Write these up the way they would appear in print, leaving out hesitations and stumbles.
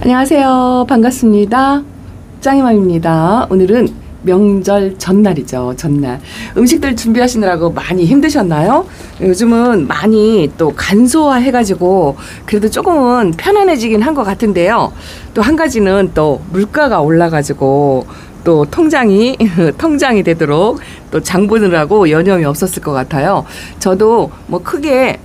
안녕하세요. 반갑습니다. 짱이맘입니다. 오늘은 명절 전날이죠. 전날. 음식들 준비하시느라고 많이 힘드셨나요? 요즘은 많이 또 간소화 해가지고 그래도 조금은 편안해지긴 한 것 같은데요. 또 한 가지는 또 물가가 올라가지고 또 통장이 되도록 또 장 보느라고 여념이 없었을 것 같아요. 저도 뭐 크게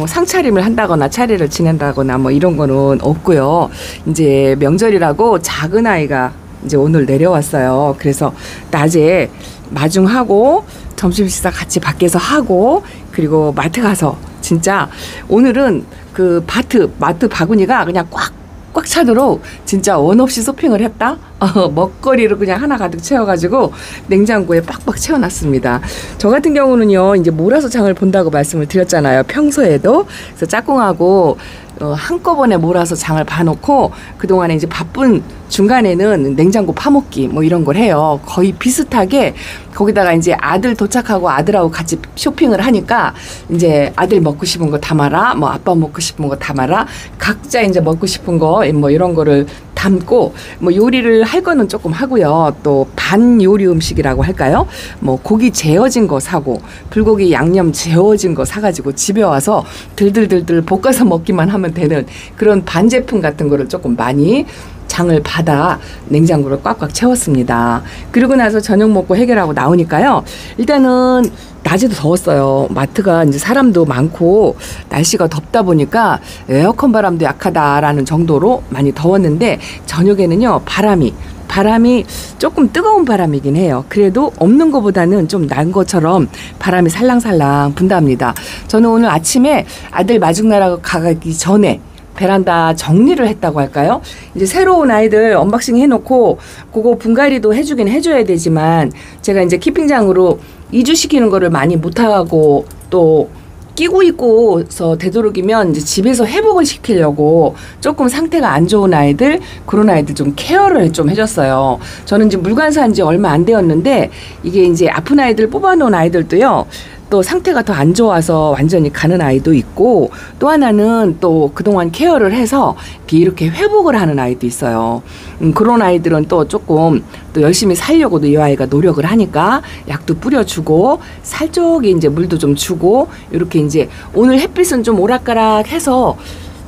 상차림을 한다거나 차례를 지낸다거나 뭐 이런 거는 없고요. 이제 명절이라고 작은 아이가 이제 오늘 내려왔어요. 그래서 낮에 마중하고 점심 식사 같이 밖에서 하고 그리고 마트 가서 진짜 오늘은 그 마트 바구니가 그냥 꽉 차도록 진짜 원 없이 쇼핑을 했다. 먹거리를 그냥 하나 가득 채워가지고 냉장고에 빡빡 채워놨습니다. 저 같은 경우는요, 이제 몰아서 장을 본다고 말씀을 드렸잖아요. 평소에도. 그래서 짝꿍하고 한꺼번에 몰아서 장을 봐놓고 그동안에 이제 바쁜 중간에는 냉장고 파먹기 뭐 이런 걸 해요. 거의 비슷하게 거기다가 이제 아들 도착하고 아들하고 같이 쇼핑을 하니까 이제 아들 먹고 싶은 거 담아라, 뭐 아빠 먹고 싶은 거 담아라, 각자 이제 먹고 싶은 거 뭐 이런 거를 담고 뭐 요리를 할 거는 조금 하고요. 또 반 요리 음식이라고 할까요? 뭐 고기 재워진 거 사고 불고기 양념 재워진 거 사가지고 집에 와서 들들들들 볶아서 먹기만 하면 되는 그런 반제품 같은 거를 조금 많이 장을 받아 냉장고를 꽉꽉 채웠습니다. 그리고 나서 저녁 먹고 해결하고 나오니까요. 일단은 낮에도 더웠어요. 마트가 이제 사람도 많고 날씨가 덥다 보니까 에어컨 바람도 약하다라는 정도로 많이 더웠는데 저녁에는요 바람이 조금 뜨거운 바람이긴 해요. 그래도 없는 것보다는 좀 난 것처럼 바람이 살랑살랑 분답니다. 저는 오늘 아침에 아들 마중나라고 가기 전에 베란다 정리를 했다고 할까요? 이제 새로운 아이들 언박싱 해놓고 그거 분갈이도 해줘야 되지만 제가 이제 키핑장으로 이주시키는 거를 많이 못하고 또 끼고 있고서 되도록이면 이제 집에서 회복을 시키려고 조금 상태가 안 좋은 아이들 그런 아이들 좀 케어를 좀 해줬어요. 저는 이제 물건 산 지 얼마 안 되었는데 이게 이제 아픈 아이들 뽑아놓은 아이들도요. 또 상태가 더 안 좋아서 완전히 가는 아이도 있고 또 하나는 또 그동안 케어를 해서 이렇게 회복을 하는 아이도 있어요. 그런 아이들은 또 조금 또 열심히 살려고도 이 아이가 노력을 하니까 약도 뿌려주고 살 쪽에 이제 물도 좀 주고 이렇게 이제 오늘 햇빛은 좀 오락가락해서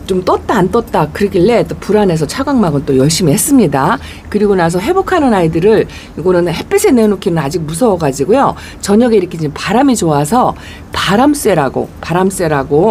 좀 떴다 안 떴다 그러길래 또 불안해서 차광막은 또 열심히 했습니다. 그리고 나서 회복하는 아이들을 이거는 햇빛에 내놓기는 아직 무서워가지고요. 저녁에 이렇게 지금 바람이 좋아서 바람쐬라고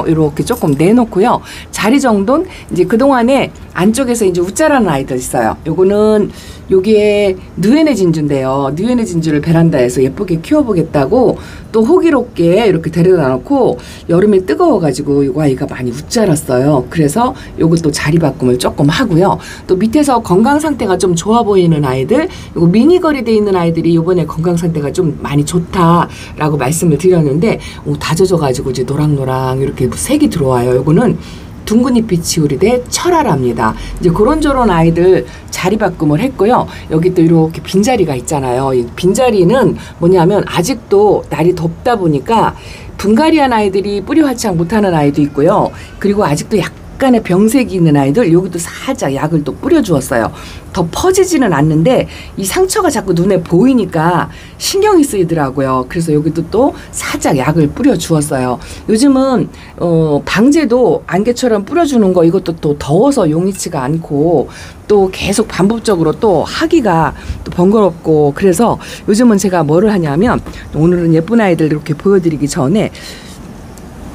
이렇게 조금 내놓고요. 자리 정돈 이제 그동안에 안쪽에서 이제 웃자라는 아이들 있어요. 요거는 여기에 누에네 진주인데요. 누에네 진주를 베란다에서 예쁘게 키워보겠다고 또 호기롭게 이렇게 데려다 놓고 여름에 뜨거워가지고 이 아이가 많이 웃자랐어요. 그래서 요것도 자리 바꿈을 조금 하고요. 또 밑에서 건강 상태가 좀 좋아 보이는 아이들, 요거 미니걸이 돼 있는 아이들이 요번에 건강 상태가 좀 많이 좋다라고 말씀을 드렸는데 다 젖어가지고 이제 노랑노랑 이렇게 색이 들어와요. 요거는 둥근잎이 지우리대 철화랍니다. 이제 그런저런 아이들 자리 바꿈을 했고요. 여기 또 이렇게 빈자리가 있잖아요. 이 빈자리는 뭐냐면 아직도 날이 덥다 보니까 분갈이한 아이들이 뿌리 활착 못하는 아이도 있고요. 그리고 아직도 약간의 병색이 있는 아이들 여기도 살짝 약을 또 뿌려주었어요. 더 퍼지지는 않는데 이 상처가 자꾸 눈에 보이니까 신경이 쓰이더라고요. 그래서 여기도 또 살짝 약을 뿌려주었어요. 요즘은 방제도 안개처럼 뿌려주는 거 이것도 또 더워서 용이치가 않고 또 계속 반복적으로 또 하기가 또 번거롭고 그래서 요즘은 제가 뭐를 하냐면 오늘은 예쁜 아이들 이렇게 보여드리기 전에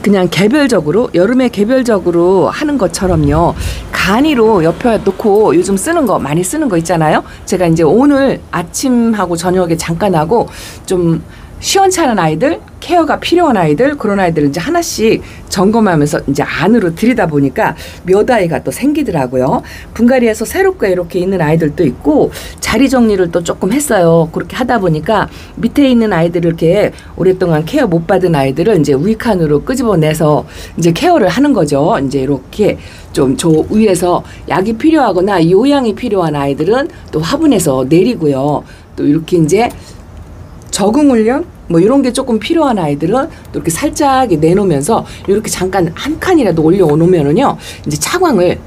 그냥 개별적으로 여름에 개별적으로 하는 것처럼요. 간이로 옆에 놓고 요즘 쓰는 거 많이 쓰는 거 있잖아요. 제가 이제 오늘 아침하고 저녁에 잠깐 하고 좀 시원찮은 아이들, 케어가 필요한 아이들 그런 아이들을 이제 하나씩 점검하면서 이제 안으로 들이다 보니까 몇 아이가 또 생기더라고요. 분갈이에서 새롭게 이렇게 있는 아이들도 있고 자리 정리를 또 조금 했어요. 그렇게 하다 보니까 밑에 있는 아이들을 이렇게 오랫동안 케어 못 받은 아이들을 이제 우익칸으로 끄집어내서 이제 케어를 하는 거죠. 이제 이렇게 좀 저 위에서 약이 필요하거나 요양이 필요한 아이들은 또 화분에서 내리고요. 또 이렇게 이제 적응 훈련 뭐 이런 게 조금 필요한 아이들은 또 이렇게 살짝 내놓으면서 이렇게 잠깐 한 칸이라도 올려놓으면은요 이제 차광을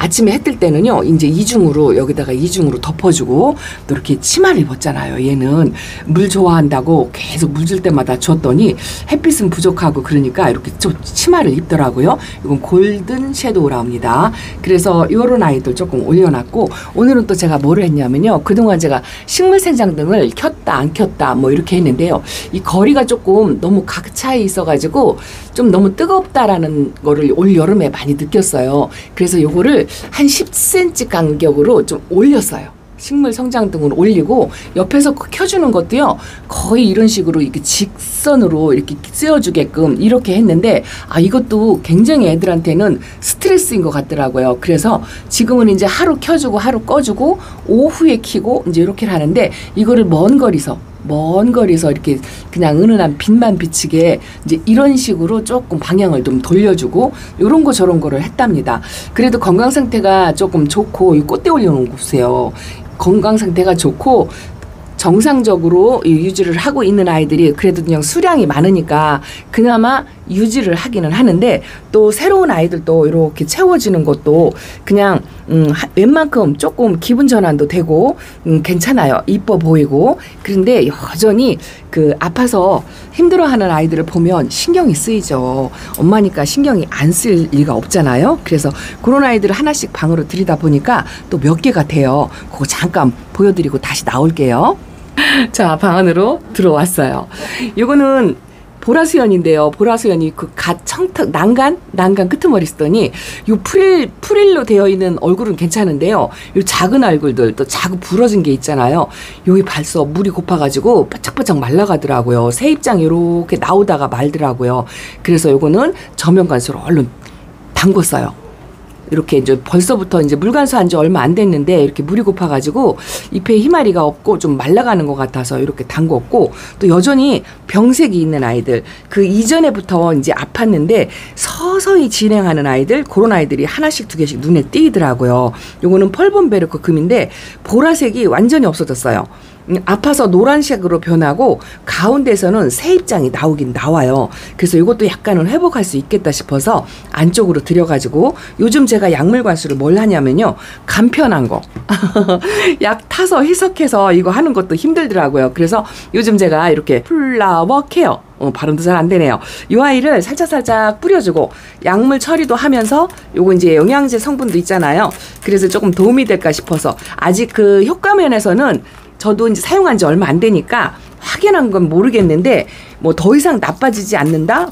아침에 해 뜰 때는요, 이제 이중으로, 여기다가 이중으로 덮어주고, 또 이렇게 치마를 입었잖아요. 얘는 물 좋아한다고 계속 물 줄 때마다 줬더니 햇빛은 부족하고 그러니까 이렇게 좀 치마를 입더라고요. 이건 골든 섀도우랍니다. 그래서 요런 아이들 조금 올려놨고, 오늘은 또 제가 뭐를 했냐면요. 그동안 제가 식물생장등을 켰다 안 켰다 뭐 이렇게 했는데요. 이 거리가 조금 너무 각 차에 있어가지고 좀 너무 뜨겁다라는 거를 올 여름에 많이 느꼈어요. 그래서 요거를 한 10cm 간격으로 좀 올렸어요. 식물 성장등을 올리고 옆에서 켜주는 것도요, 거의 이런 식으로 이렇게 직선으로 이렇게 쓰여주게끔 이렇게 했는데, 이것도 굉장히 애들한테는 스트레스인 것 같더라고요. 그래서 지금은 이제 하루 켜주고 하루 꺼주고 오후에 켜고 이제 이렇게 하는데, 이거를 먼 거리서 이렇게 그냥 은은한 빛만 비치게 이제 이런 식으로 조금 방향을 좀 돌려주고 요런 거 저런 거를 했답니다. 그래도 건강 상태가 조금 좋고, 이 꽃대 올려놓은 거 보세요. 건강 상태가 좋고 정상적으로 유지를 하고 있는 아이들이 그래도 그냥 수량이 많으니까 그나마 유지를 하기는 하는데, 또 새로운 아이들도 이렇게 채워지는 것도 그냥 웬만큼 조금 기분 전환도 되고 괜찮아요. 이뻐 보이고. 그런데 여전히 그 아파서 힘들어하는 아이들을 보면 신경이 쓰이죠. 엄마니까 신경이 안 쓸 리가 없잖아요. 그래서 그런 아이들을 하나씩 방으로 들이다 보니까 또 몇 개가 돼요. 그거 잠깐 보여드리고 다시 나올게요. 자, 방 안으로 들어왔어요. 요거는 보라수연인데요. 보라수연이 그 갓 청탁 난간 끄트머리 쓰더니 요 프릴로 되어 있는 얼굴은 괜찮은데요. 요 작은 얼굴들 또 자꾸 부러진 게 있잖아요. 여기 벌써 물이 고파가지고 바짝바짝 말라가더라고요. 새 입장 이렇게 나오다가 말더라고요. 그래서 요거는 저면간수로 얼른 담궜어요. 이렇게 이제 벌써부터 이제 물간수한 지 얼마 안 됐는데 이렇게 물이 고파가지고 잎에 희마리가 없고 좀 말라가는 것 같아서 이렇게 담궜고, 또 여전히 병색이 있는 아이들, 그 이전에부터 이제 아팠는데 서서히 진행하는 아이들, 그런 아이들이 하나씩 두 개씩 눈에 띄더라고요. 요거는 펄본베르크 금인데 보라색이 완전히 없어졌어요. 아파서 노란색으로 변하고 가운데서는 새 입장이 나오긴 나와요. 그래서 이것도 약간은 회복할 수 있겠다 싶어서 안쪽으로 들여가지고, 요즘 제가 약물 관수를 뭘 하냐면요, 간편한 거 약 타서 희석해서 이거 하는 것도 힘들더라고요. 그래서 요즘 제가 이렇게 플라워 케어, 발음도 잘 안 되네요. 이 아이를 살짝살짝 뿌려주고 약물 처리도 하면서, 요거 이제 영양제 성분도 있잖아요. 그래서 조금 도움이 될까 싶어서, 아직 그 효과 면에서는 저도 이제 사용한 지 얼마 안 되니까 확연한 건 모르겠는데, 뭐 더 이상 나빠지지 않는다?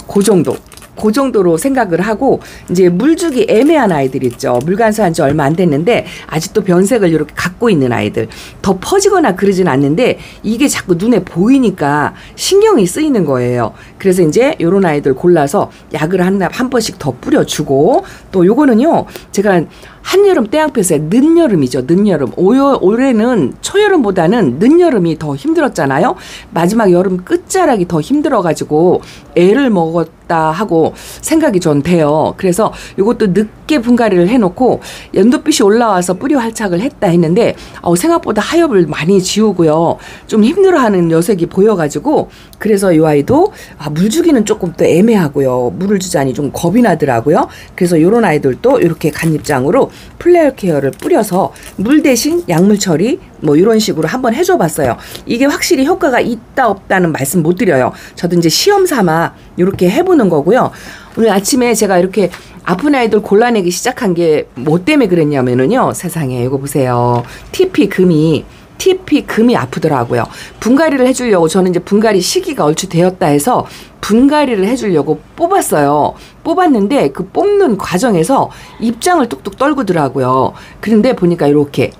그 정도로 생각을 하고, 이제 물주기 애매한 아이들 있죠. 물간수한 지 얼마 안 됐는데 아직도 변색을 이렇게 갖고 있는 아이들, 더 퍼지거나 그러진 않는데 이게 자꾸 눈에 보이니까 신경이 쓰이는 거예요. 그래서 이제 요런 아이들 골라서 약을 한 번씩 더 뿌려주고, 또 요거는요, 제가 한여름 떼양볕에 늦여름이죠. 늦여름. 올해는 초여름보다는 늦여름이 더 힘들었잖아요. 마지막 여름 끝자락이 더 힘들어가지고 애를 먹었다 하고 생각이 전 돼요. 그래서 이것도 늦게 분갈이를 해놓고 연두빛이 올라와서 뿌리 활착을 했다 했는데, 생각보다 하엽을 많이 지우고요. 좀 힘들어하는 녀석이 보여가지고, 그래서 이 아이도 물 주기는 조금 또 애매하고요. 물을 주자니 좀 겁이 나더라고요. 그래서 이런 아이들도 이렇게 간입장으로 플레어 케어를 뿌려서 물 대신 약물 처리 뭐 이런 식으로 한번 해줘 봤어요. 이게 확실히 효과가 있다 없다는 말씀 못 드려요. 저도 이제 시험 삼아 이렇게 해보는 거고요. 오늘 아침에 제가 이렇게 아픈 아이들 골라내기 시작한 게 뭐 때문에 그랬냐면은요, 세상에 이거 보세요. TP 금이 아프더라고요. 분갈이를 해주려고, 저는 이제 분갈이 시기가 얼추 되었다 해서 분갈이를 해주려고 뽑았어요. 뽑았는데 그 뽑는 과정에서 입장을 뚝뚝 떨구더라고요. 그런데 보니까 이렇게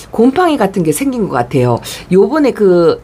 곰팡이 같은 게 생긴 것 같아요. 요번에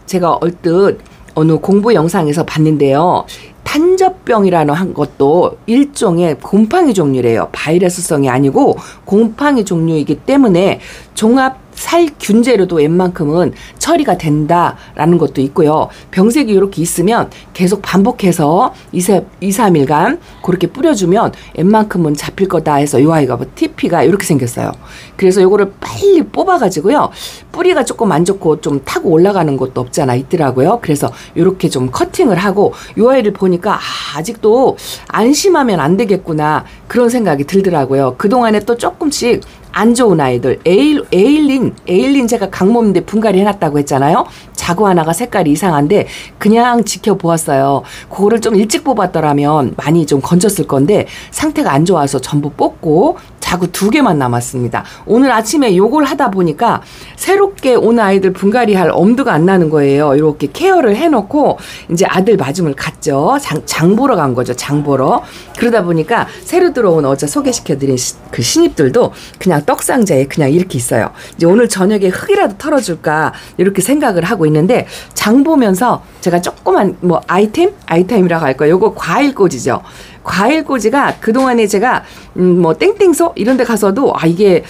제가 얼뜻 어느 공부 영상에서 봤는데요. 탄저병이라는 한 것도 일종의 곰팡이 종류래요. 바이러스성이 아니고 곰팡이 종류이기 때문에 종합 살균제로도 웬만큼은 처리가 된다라는 것도 있고요. 병색이 이렇게 있으면 계속 반복해서 2-3일간 그렇게 뿌려주면 웬만큼은 잡힐 거다 해서 이 아이가 TP가 이렇게 생겼어요. 그래서 이거를 빨리 뽑아가지고요. 뿌리가 조금 안 좋고 좀 타고 올라가는 것도 없잖아 있더라고요. 그래서 이렇게 좀 커팅을 하고, 이 아이를 보니까 아직도 안심하면 안 되겠구나 그런 생각이 들더라고요. 그동안에 또 조금씩 안 좋은 아이들, 에일린 제가 강몸인데 분갈이 해놨다고 했잖아요. 자구 하나가 색깔이 이상한데 그냥 지켜보았어요. 그거를 좀 일찍 뽑았더라면 많이 좀 건졌을 건데 상태가 안 좋아서 전부 뽑고 자구 2개만 남았습니다. 오늘 아침에 요걸 하다 보니까 새롭게 온 아이들 분갈이 할 엄두가 안 나는 거예요. 이렇게 케어를 해놓고 이제 아들 마중을 갔죠. 장 보러 간 거죠. 장 보러. 그러다 보니까 새로 들어온 어제 소개시켜드린 그 신입들도 그냥 떡상자에 그냥 이렇게 있어요. 이제 오늘 저녁에 흙이라도 털어줄까 이렇게 생각을 하고 있는데 장 보면서 제가 조그만 뭐 아이템이라고 할까요? 요거 과일꽂이죠. 과일꽂이가 그동안에 제가 뭐 땡땡소 이런 데 가서도 이게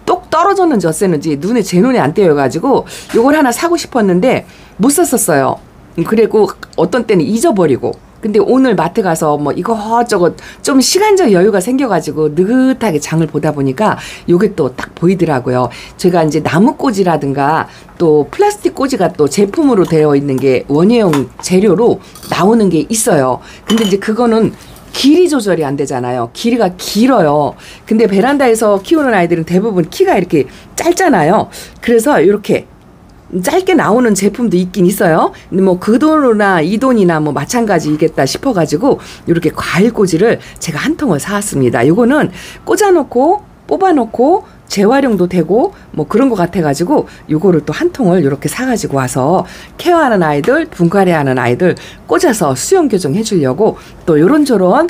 똑 떨어졌는지 어쨌는지 제 눈에 안 띄어가지고 요걸 하나 사고 싶었는데 못 샀었어요. 그리고 어떤 때는 잊어버리고. 근데 오늘 마트 가서 뭐 이것저것 좀 시간적 여유가 생겨가지고 느긋하게 장을 보다 보니까 요게 또 딱 보이더라고요. 제가 이제 나무꽂이라든가 또 플라스틱 꽂이가 또 제품으로 되어 있는 게 원예용 재료로 나오는 게 있어요. 근데 이제 그거는 길이 조절이 안 되잖아요. 길이가 길어요. 근데 베란다에서 키우는 아이들은 대부분 키가 이렇게 짧잖아요. 그래서 이렇게 짧게 나오는 제품도 있긴 있어요. 근데 뭐 그 돈이나 이 돈이나 뭐 마찬가지이겠다 싶어가지고 이렇게 과일꽂이를 제가 한 통을 사왔습니다. 이거는 꽂아놓고 뽑아놓고 재활용도 되고 뭐 그런 것 같아가지고 요거를 또 한 통을 이렇게 사가지고 와서 케어하는 아이들, 분갈이하는 아이들 꽂아서 수영 교정 해주려고 또 요런저런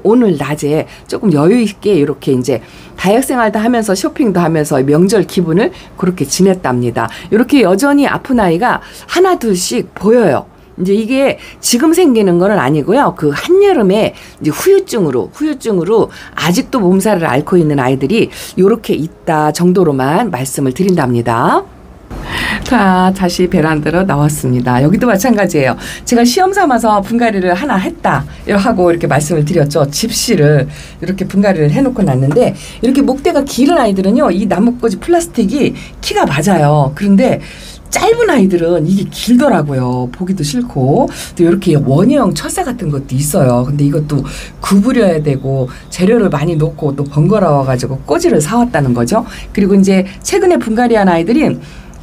오늘 낮에 조금 여유 있게 이렇게 이제 다학생활도 하면서 쇼핑도 하면서 명절 기분을 그렇게 지냈답니다. 이렇게 여전히 아픈 아이가 하나 둘씩 보여요. 이제 이게 지금 생기는 건 아니고요. 그 한여름에 이제 후유증으로 아직도 몸살을 앓고 있는 아이들이 요렇게 있다 정도로만 말씀을 드린답니다. 자, 다시 베란다로 나왔습니다. 여기도 마찬가지예요. 제가 시험 삼아서 분갈이를 하나 했다 하고 이렇게 말씀을 드렸죠. 집시를 이렇게 분갈이를 해놓고 놨는데 이렇게 목대가 길은 아이들은요. 이 나뭇가지 플라스틱이 키가 맞아요. 그런데 짧은 아이들은 이게 길더라고요. 보기도 싫고 또 이렇게 원예용 철사 같은 것도 있어요. 근데 이것도 구부려야 되고 재료를 많이 넣고 또 번거로워가지고 꼬지를 사왔다는 거죠. 그리고 이제 최근에 분갈이한 아이들이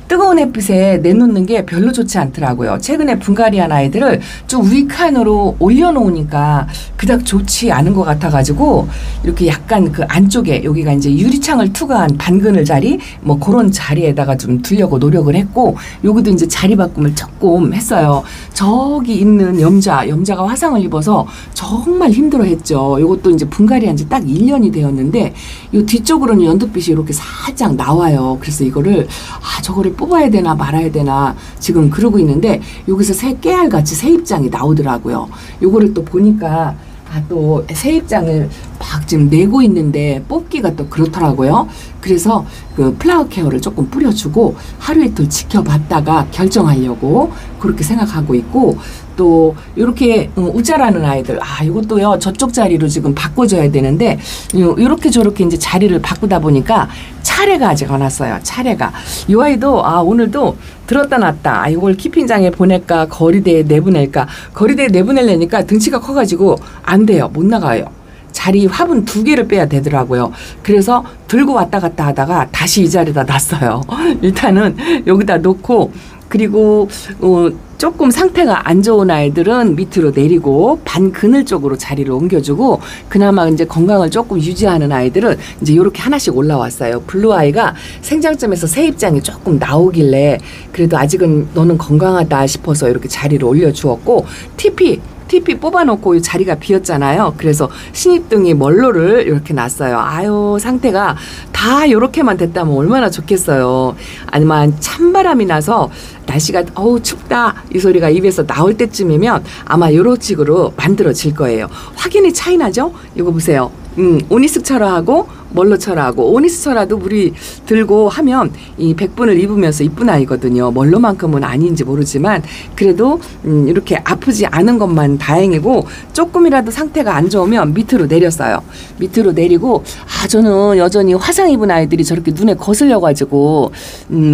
뜨거운 햇빛에 내놓는 게 별로 좋지 않더라고요. 최근에 분갈이한 아이들을 좀 위칸으로 올려놓으니까 그닥 좋지 않은 것 같아가지고 이렇게 약간 그 안쪽에 여기가 이제 유리창을 투과한 반그늘 자리 뭐 그런 자리에다가 좀 두려고 노력을 했고 여기도 이제 자리 바꿈을 조금 했어요. 저기 있는 염자가 화상을 입어서 정말 힘들어했죠. 이것도 이제 분갈이한 지 딱 1년이 되었는데 이 뒤쪽으로는 연두빛이 이렇게 살짝 나와요. 그래서 이거를 저거를 뽑아야 되나 말아야 되나 지금 그러고 있는데 여기서 깨알같이 새 입장이 나오더라고요. 요거를 또 보니까 또 새 입장을 막 지금 내고 있는데 뽑기가 또 그렇더라고요. 그래서 그 플라워 케어를 조금 뿌려주고 하루 이틀 지켜봤다가 결정하려고 그렇게 생각하고 있고 또 이렇게 우짜라는 아이들 이것도요 저쪽 자리로 지금 바꿔줘야 되는데 이렇게 저렇게 이제 자리를 바꾸다 보니까 차례가 아직 안 왔어요. 차례가 이 아이도 오늘도 들었다 놨다 이걸 키핑장에 보낼까 거리대에 내보낼까 거리대에 내보내려니까 등치가 커가지고 안 돼요. 못 나가요. 자리 화분 2개를 빼야 되더라고요. 그래서 들고 왔다 갔다 하다가 다시 이 자리에다 놨어요. 일단은 여기다 놓고 그리고 조금 상태가 안 좋은 아이들은 밑으로 내리고 반그늘 쪽으로 자리를 옮겨주고 그나마 이제 건강을 조금 유지하는 아이들은 이제 이렇게 하나씩 올라왔어요. 블루 아이가 생장점에서 새 입장이 조금 나오길래 그래도 아직은 너는 건강하다 싶어서 이렇게 자리를 올려주었고 TP 뽑아놓고 이 자리가 비었잖아요. 그래서 신입등이 멀로를 이렇게 놨어요. 상태가 다 이렇게만 됐다면 얼마나 좋겠어요. 아니면 찬바람이 나서 날씨가 춥다 이 소리가 입에서 나올 때쯤이면 아마 요런 식으로 만들어질 거예요. 확연히 차이 나죠? 이거 보세요. 오니스 철화하고 멀로 철화하고 오니스 철화도 물이 들고 하면 이 백분을 입으면서 이쁜 아이거든요. 멀로만큼은 아닌지 모르지만 그래도 이렇게 아프지 않은 것만 다행이고 조금이라도 상태가 안 좋으면 밑으로 내렸어요. 밑으로 내리고 저는 여전히 화상 입은 아이들이 저렇게 눈에 거슬려가지고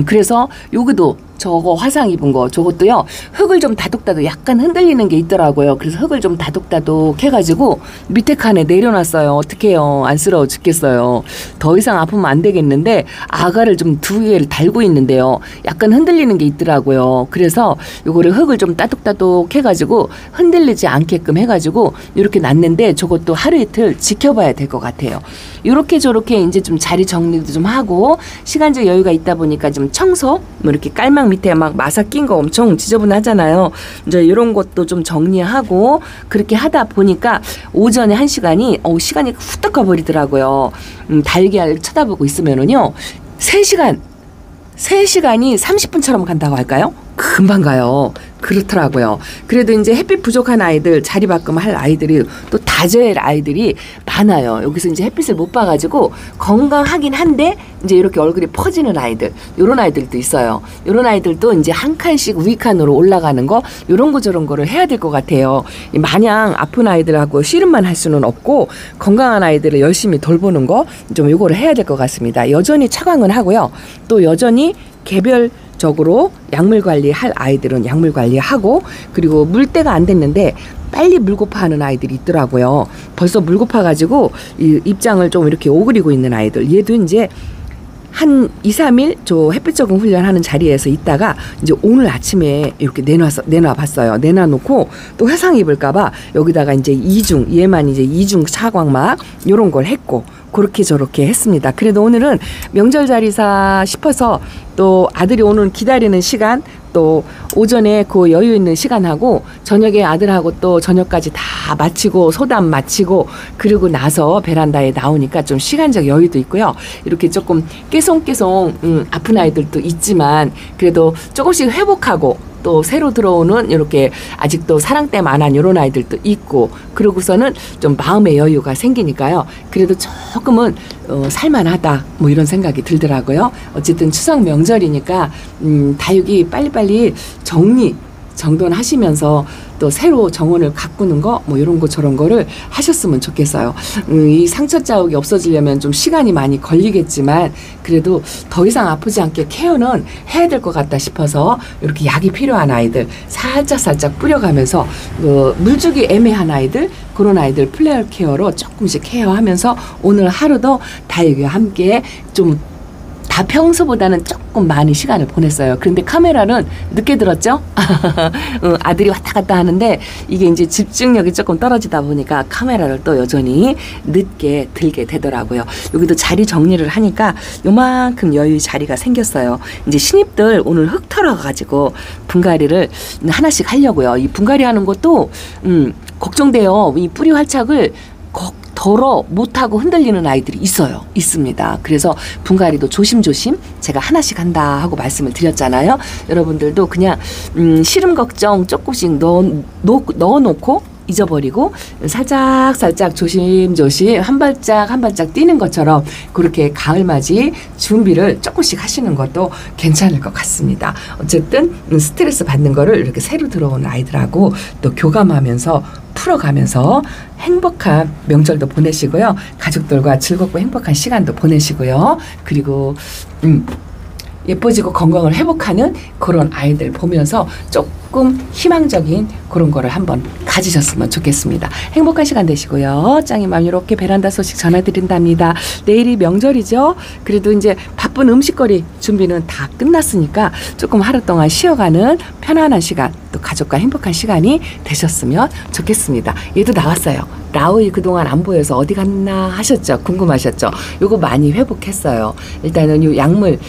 그래서 여기도 저거 화상 입은 거 저것도요. 흙을 좀 다독다독 약간 흔들리는 게 있더라고요. 그래서 흙을 좀 다독다독 해가지고 밑에 칸에 내려놨어요. 어떡해요. 안쓰러워 죽겠어요. 더 이상 아프면 안 되겠는데 아가를 좀 두 개를 달고 있는데요. 약간 흔들리는 게 있더라고요. 그래서 요거를 흙을 좀 따독따독 해가지고 흔들리지 않게끔 해가지고 이렇게 놨는데 저것도 하루 이틀 지켜봐야 될 것 같아요. 요렇게 저렇게 이제 좀 자리 정리도 좀 하고 시간적 여유가 있다 보니까 좀 청소 뭐 이렇게 깔막 밑에 막 마사 낀 거 엄청 지저분하잖아요. 이제 이런 것도 좀 정리하고 그렇게 하다 보니까 오전에 1시간이 시간이 후딱 가버리더라고요. 달걀 쳐다보고 있으면은요 3시간이 30분처럼 간다고 할까요? 금방 가요. 그렇더라고요. 그래도 이제 햇빛 부족한 아이들, 자리바꿈할 아이들이 또 다저엘 아이들이 많아요. 여기서 이제 햇빛을 못 봐가지고 건강하긴 한데 이제 이렇게 얼굴이 퍼지는 아이들, 요런 아이들도 있어요. 요런 아이들도 이제 한 칸씩 위 칸으로 올라가는 거, 요런 거 저런 거를 해야 될 것 같아요. 마냥 아픈 아이들하고 씨름만 할 수는 없고 건강한 아이들을 열심히 돌보는 거 좀 요거를 해야 될 것 같습니다. 여전히 차광은 하고요. 또 여전히 개별적으로 약물 관리할 아이들은 약물 관리하고 그리고 물때가 안 됐는데 빨리 물고파하는 아이들이 있더라고요. 벌써 물고파가지고 이 입장을 좀 이렇게 오그리고 있는 아이들. 얘도 이제 한 2, 3일 저 햇빛 적응 훈련하는 자리에서 있다가 이제 오늘 아침에 이렇게 내놔봤어요. 내놔놓고 또 화상 입을까봐 여기다가 이제 얘만 이제 이중 차광막 요런 걸 했고 그렇게 저렇게 했습니다. 그래도 오늘은 명절 자리사 싶어서 또 아들이 오늘 기다리는 시간 또 오전에 그 여유 있는 시간하고 저녁에 아들하고 또 저녁까지 다 마치고 소담 마치고 그러고 나서 베란다에 나오니까 좀 시간적 여유도 있고요. 이렇게 조금 깨송깨송 아픈 아이들도 있지만 그래도 조금씩 회복하고 또 새로 들어오는 이렇게 아직도 사랑댐 안 한 이런 아이들도 있고 그러고서는 좀 마음의 여유가 생기니까요. 그래도 조금은 살만하다 뭐 이런 생각이 들더라고요. 어쨌든 추석 명절이니까 다육이 빨리빨리 정돈하시면서 또 새로 정원을 가꾸는 거 뭐 이런 거 저런 거를 하셨으면 좋겠어요. 이 상처 자국이 없어지려면 좀 시간이 많이 걸리겠지만 그래도 더 이상 아프지 않게 케어는 해야 될 것 같다 싶어서 이렇게 약이 필요한 아이들 살짝 뿌려가면서 물주기 애매한 아이들 그런 아이들 플레어 케어로 조금씩 케어하면서 오늘 하루도 다육이와 함께 좀 다 평소보다는 조금 많이 시간을 보냈어요. 그런데 카메라는 늦게 들었죠? 아들이 왔다 갔다 하는데 이게 이제 집중력이 조금 떨어지다 보니까 카메라를 또 여전히 늦게 들게 되더라고요. 여기도 자리 정리를 하니까 요만큼 여유 자리가 생겼어요. 이제 신입들 오늘 흙 털어가지고 분갈이를 하나씩 하려고요. 이 분갈이 하는 것도 걱정돼요. 이 뿌리 활착을 덜어 못하고 흔들리는 아이들이 있습니다. 그래서 분갈이도 조심조심 제가 하나씩 한다 하고 말씀을 드렸잖아요. 여러분들도 그냥 시름 걱정 조금씩 넣어놓고 잊어버리고 살짝 조심조심 한 발짝 뛰는 것처럼 그렇게 가을맞이 준비를 조금씩 하시는 것도 괜찮을 것 같습니다. 어쨌든 스트레스 받는 거를 이렇게 새로 들어오는 아이들하고 또 교감하면서 풀어가면서 행복한 명절도 보내시고요. 가족들과 즐겁고 행복한 시간도 보내시고요. 그리고 예뻐지고 건강을 회복하는 그런 아이들 보면서 조금 희망적인 그런 거를 한번 가지셨으면 좋겠습니다. 행복한 시간 되시고요. 짱이맘 이렇게 베란다 소식 전해드린답니다. 내일이 명절이죠. 그래도 이제 바쁜 음식거리 준비는 다 끝났으니까 조금 하루 동안 쉬어가는 편안한 시간 또 가족과 행복한 시간이 되셨으면 좋겠습니다. 얘도 나왔어요. 라우이 그동안 안 보여서 어디 갔나 하셨죠? 궁금하셨죠? 요거 많이 회복했어요. 일단은 요 약물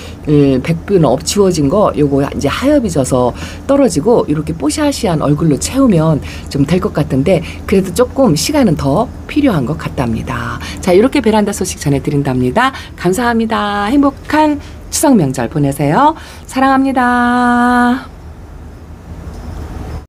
백분 지워진 거 요거 이제 하엽이 져서 떨어지고 이렇게 뽀샤시한 얼굴로 채우면 좀 될 것 같은데 그래도 조금 시간은 더 필요한 것 같답니다. 자, 이렇게 베란다 소식 전해드린답니다. 감사합니다. 행복한 추석 명절 보내세요. 사랑합니다.